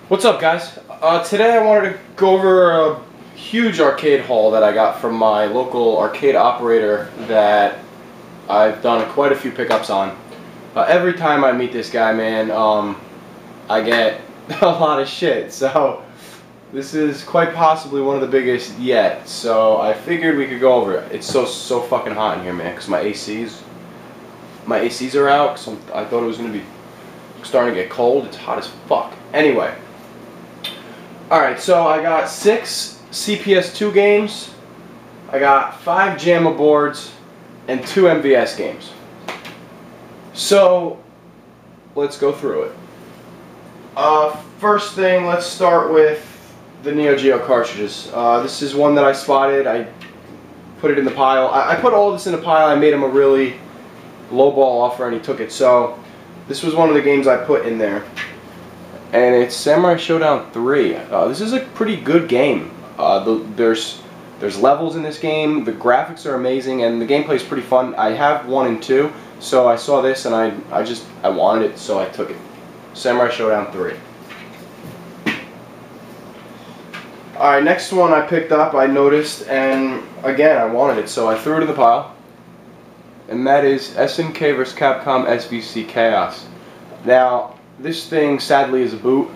What's up, guys? Today I wanted to go over a huge arcade haul that I got from my local arcade operator that I've done quite a few pickups on. Every time I meet this guy, man, I get a lot of shit. So this is quite possibly one of the biggest yet. So I figured we could go over it. It's so fucking hot in here, man, because my ACs are out. Cause I thought it was gonna be starting to get cold. It's hot as fuck. Anyway, alright, so I got 6 CPS2 games, I got 5 JAMA boards, and 2 MVS games. So let's go through it. First thing, let's start with the Neo Geo cartridges. This is one that I spotted. I put it in the pile. I put all this in a pile. I made him a really lowball offer and he took it. So this was one of the games I put in there. And it's Samurai Showdown 3. This is a pretty good game. There's levels in this game, the graphics are amazing, and the gameplay is pretty fun. I have 1 and 2, so I saw this and I wanted it, so I took it. Samurai Showdown 3. Alright, next one I picked up, I noticed, and again I wanted it, so I threw it in the pile. And that is SNK vs. Capcom SVC Chaos. Now, this thing sadly is a boot,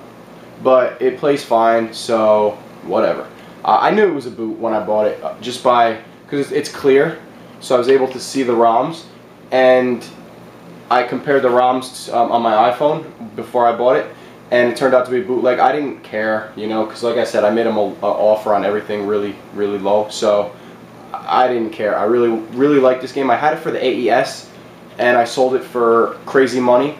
but it plays fine, so whatever. I knew it was a boot when I bought it, just because it's clear, so I was able to see the ROMs, and I compared the ROMs on my iPhone before I bought it, and it turned out to be a bootleg. I didn't care, you know, because like I said, I made them an offer on everything really low, so I didn't care. I really liked this game. I had it for the AES, and I sold it for crazy money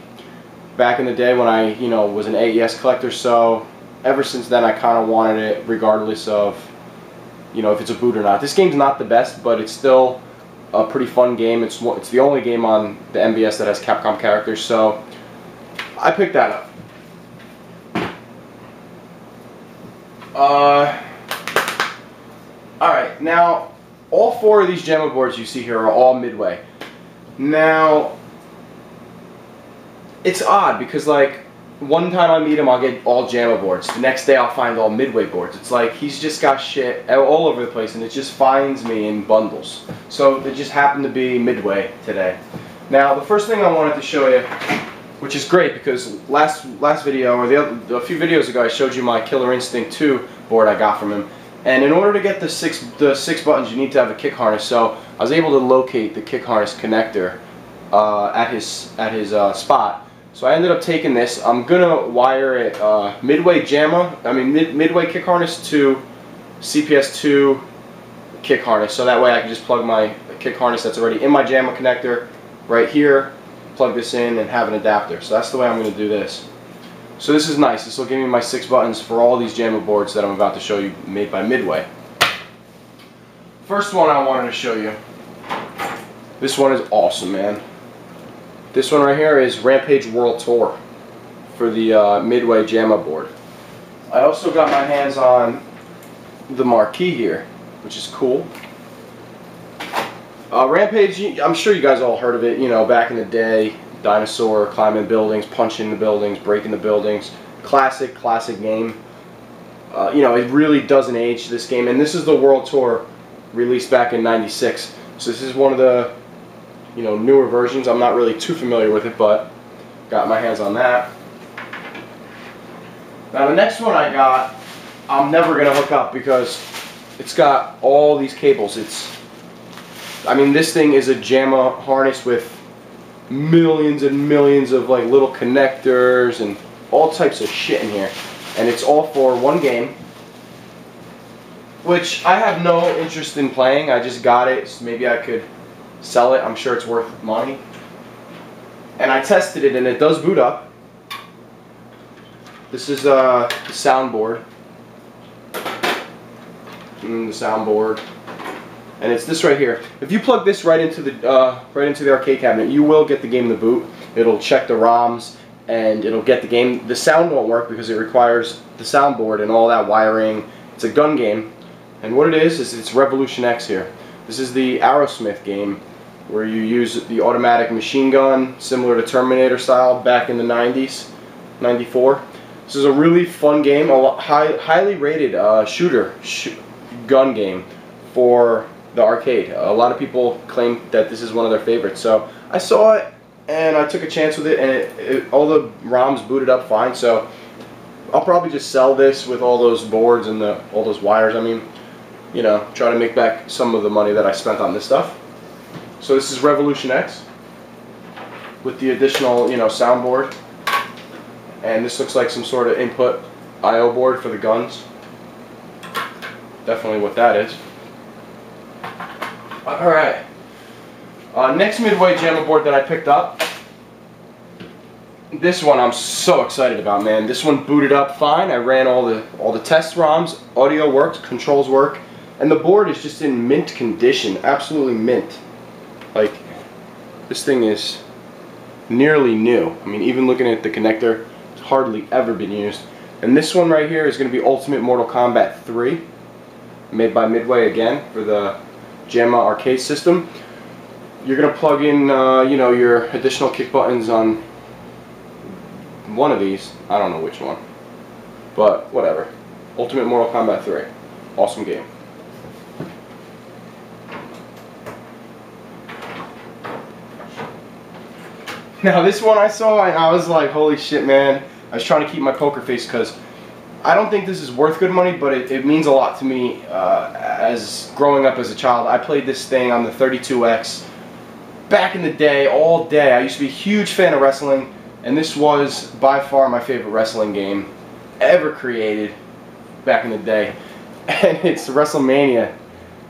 back in the day when I, you know, was an AES collector. So ever since then I kind of wanted it regardless of, you know, if it's a boot or not. This game's not the best, but it's still a pretty fun game. It's the only game on the MBS that has Capcom characters, so I picked that up. Alright, now all 4 of these JAMA boards you see here are all Midway. Now it's odd because, like, one time I meet him I'll get all JAMA boards, the next day I'll find all Midway boards. It's like he's just got shit all over the place and it just finds me in bundles. So it just happened to be Midway today. Now the first thing I wanted to show you, which is great because last video, or a few videos ago, I showed you my Killer Instinct 2 board I got from him. And in order to get the six buttons, you need to have a kick harness. So I was able to locate the kick harness connector at his spot. So I ended up taking this. I'm gonna wire it Midway Midway kick harness to CPS2 kick harness. So that way I can just plug my kick harness that's already in my JAMA connector right here, plug this in, and have an adapter. So that's the way I'm gonna do this. So this is nice. This will give me my 6 buttons for all these JAMA boards that I'm about to show you made by Midway. First one I wanted to show you. This one is awesome, man. This one right here is Rampage World Tour for the Midway JAMA board. I also got my hands on the marquee here, which is cool. Rampage, I'm sure you guys all heard of it, you know, back in the day. Dinosaur, climbing buildings, punching the buildings, breaking the buildings. Classic game. You know, it really doesn't age, this game. And this is the World Tour released back in '96. So this is one of the, you know, newer versions. I'm not really too familiar with it, but got my hands on that. Now the next one I got, I'm never going to hook up because it's got all these cables. I mean, this thing is a JAMA harness with millions and millions of like little connectors and all types of shit in here, and it's all for one game, which I have no interest in playing. I just got it so maybe I could sell it. I'm sure it's worth money, and I tested it and it does boot up. This is the soundboard, and it's this right here. If you plug this right into the arcade cabinet, you will get the game to boot. It'll check the ROMs and it'll get the game. The sound won't work because it requires the soundboard and all that wiring. It's a gun game, and what it is it's Revolution X here. This is the Aerosmith game where you use the automatic machine gun, similar to Terminator style back in the 90s, 94. This is a really fun game, a highly rated gun game for the arcade. A lot of people claim that this is one of their favorites. So I saw it and I took a chance with it, and all the ROMs booted up fine. So I'll probably just sell this with all those boards and all those wires. I mean, you know, try to make back some of the money that I spent on this stuff. So this is Revolution X with the additional, you know, soundboard. And this looks like some sort of input I/O board for the guns. Definitely what that is. Alright. Next Midway JAMMA board that I picked up. This one I'm so excited about, man. This one booted up fine. I ran all the test ROMs. Audio works, controls work, and the board is just in mint condition. Absolutely mint. Like, this thing is nearly new. I mean, even looking at the connector, hardly ever been used. And this one right here is going to be Ultimate Mortal Kombat 3, made by Midway again for the JAMMA arcade system. You're going to plug in, you know, your additional kick buttons on one of these. I don't know which one, but whatever. Ultimate Mortal Kombat 3, awesome game. Now this one I saw and I was like, holy shit, man. I was trying to keep my poker face because I don't think this is worth good money, but it means a lot to me as growing up as a child. I played this thing on the 32X back in the day, all day. I used to be a huge fan of wrestling, and this was by far my favorite wrestling game ever created back in the day. And it's WrestleMania.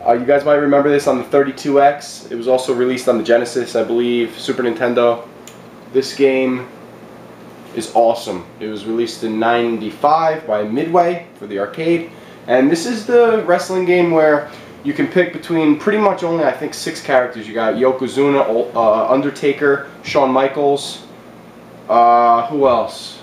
You guys might remember this on the 32X. It was also released on the Genesis, I believe, Super Nintendo. This game is awesome. It was released in '95 by Midway for the arcade, and this is the wrestling game where you can pick between pretty much only, I think, 6 characters. You got Yokozuna, Undertaker, Shawn Michaels, who else?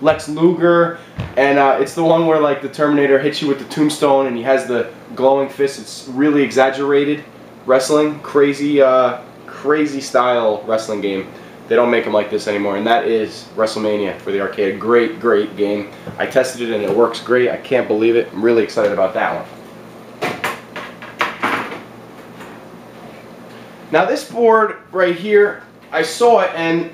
Lex Luger, and it's the one where like the Terminator hits you with the tombstone and he has the glowing fist. It's really exaggerated wrestling, crazy style wrestling game. They don't make them like this anymore, and that is WrestleMania for the arcade. A great, great game. I tested it and it works great. I can't believe it. I'm really excited about that one. Now this board right here, I saw it and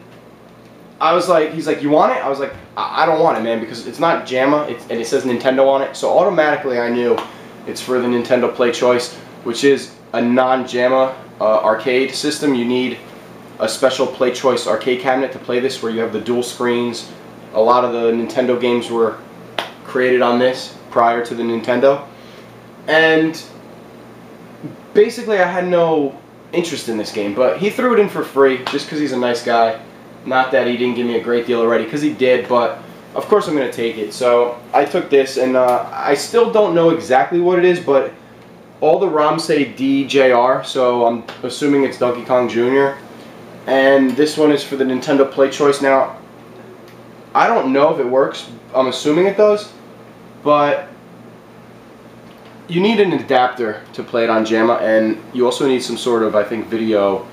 I was like, he's like, you want it? I was like, I don't want it, man, because it's not JAMMA, and it says Nintendo on it. So automatically I knew it's for the Nintendo Play Choice, which is a non-JAMMA arcade system. You need a special Play Choice arcade cabinet to play this, where you have the dual screens. A lot of the Nintendo games were created on this prior to the Nintendo, and basically I had no interest in this game, but he threw it in for free just because he's a nice guy. Not that he didn't give me a great deal already, because he did, but of course I'm going to take it. So I took this, and I still don't know exactly what it is, but all the ROMs say DJR, so I'm assuming it's Donkey Kong Jr. And this one is for the Nintendo Play Choice. Now, I don't know if it works. I'm assuming it does, but you need an adapter to play it on JAMMA, and you also need some sort of, I think, video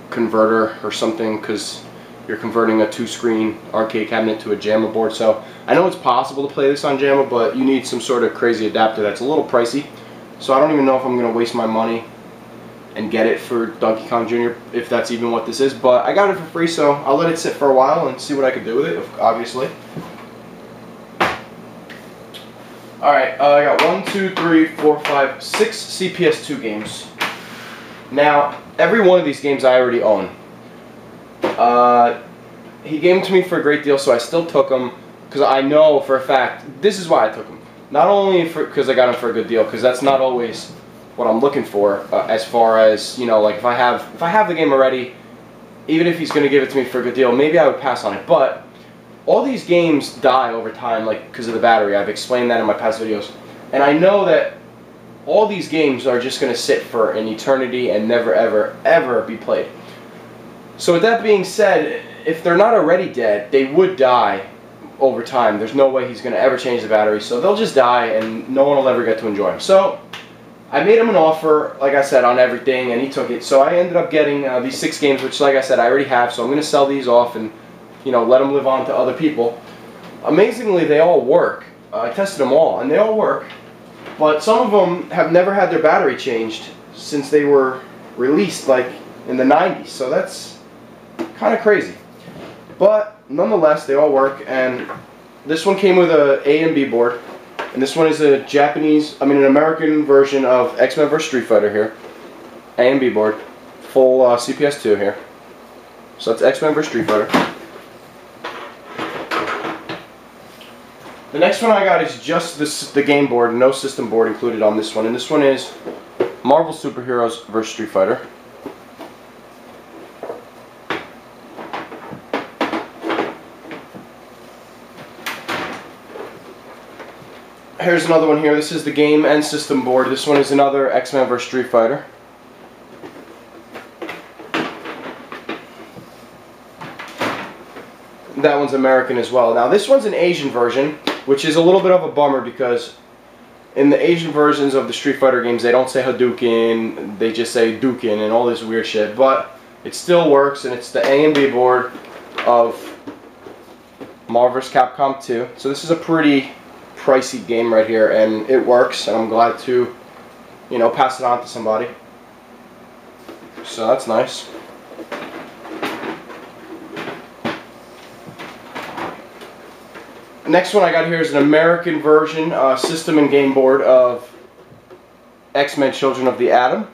converter or something, because you're converting a 2-screen arcade cabinet to a JAMMA board. So I know it's possible to play this on JAMMA, but you need some sort of crazy adapter that's a little pricey. So I don't even know if I'm going to waste my money and get it for Donkey Kong Jr., if that's even what this is. But I got it for free, so I'll let it sit for a while and see what I can do with it, obviously. Alright, I got 1, 2, 3, 4, 5, 6 CPS2 games. Now, every one of these games I already own. He gave them to me for a great deal, so I still took them, because I know for a fact, this is why I took them. Not only because I got them for a good deal, because that's not always what I'm looking for, as far as, you know, like if I have the game already, even if he's going to give it to me for a good deal, maybe I would pass on it. But all these games die over time, like because of the battery. I've explained that in my past videos, and I know that all these games are just going to sit for an eternity and never ever ever be played. So with that being said, if they're not already dead, they would die over time. There's no way he's going to ever change the battery, so they'll just die and no one will ever get to enjoy them. So I made him an offer, like I said, on everything, and he took it. So I ended up getting these 6 games, which, like I said, I already have. So I'm going to sell these off and, you know, let them live on to other people. Amazingly, they all work. I tested them all, and they all work. But some of them have never had their battery changed since they were released, like in the 90s. So that's kind of crazy. But nonetheless, they all work. And this one came with a and B board, and this one is a an American version of X-Men vs. Street Fighter here. A and B board, full CPS2 here. So that's X-Men vs. Street Fighter. The next one I got is just the game board, no system board included on this one. And this one is Marvel Superheroes vs. Street Fighter. Here's another one here. This is the game and system board. This one is another X-Men vs. Street Fighter. That one's American as well. Now this one's an Asian version, which is a little bit of a bummer because in the Asian versions of the Street Fighter games they don't say Hadouken, they just say Duken and all this weird shit. But it still works, and it's the A and B board of Marvel vs. Capcom 2. So this is a pretty pricey game right here, and it works, and I'm glad to, you know, pass it on to somebody. So that's nice. Next one I got here is an American version, system and game board of X-Men Children of the Atom.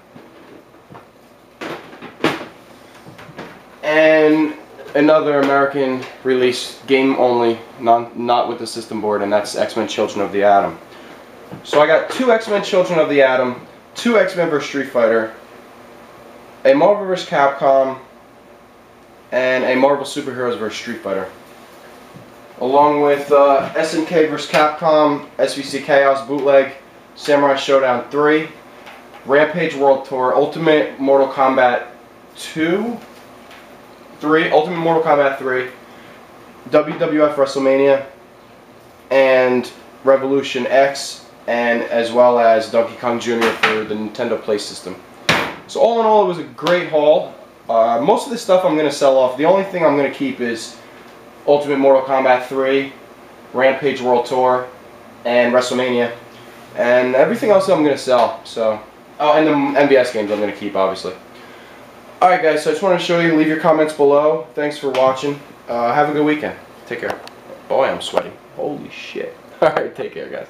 And another American release, game only, not with the system board, and that's X-Men Children of the Atom. So I got two X-Men Children of the Atom, two X-Men vs. Street Fighter, a Marvel vs. Capcom, and a Marvel Superheroes vs. Street Fighter. Along with SNK vs. Capcom, SVC Chaos Bootleg, Samurai Showdown 3, Rampage World Tour, Ultimate Mortal Kombat 3, Ultimate Mortal Kombat 3, WWF WrestleMania, and Revolution X, and as well as Donkey Kong Jr. for the Nintendo Play System. So all in all, it was a great haul. Most of this stuff I'm going to sell off. The only thing I'm going to keep is Ultimate Mortal Kombat 3, Rampage World Tour, and WrestleMania. And everything else I'm going to sell. So, oh, and the MVS games I'm going to keep, obviously. Alright guys, so I just wanted to show you, leave your comments below. Thanks for watching. Have a good weekend. Take care. Boy, I'm sweating. Holy shit. Alright, take care guys.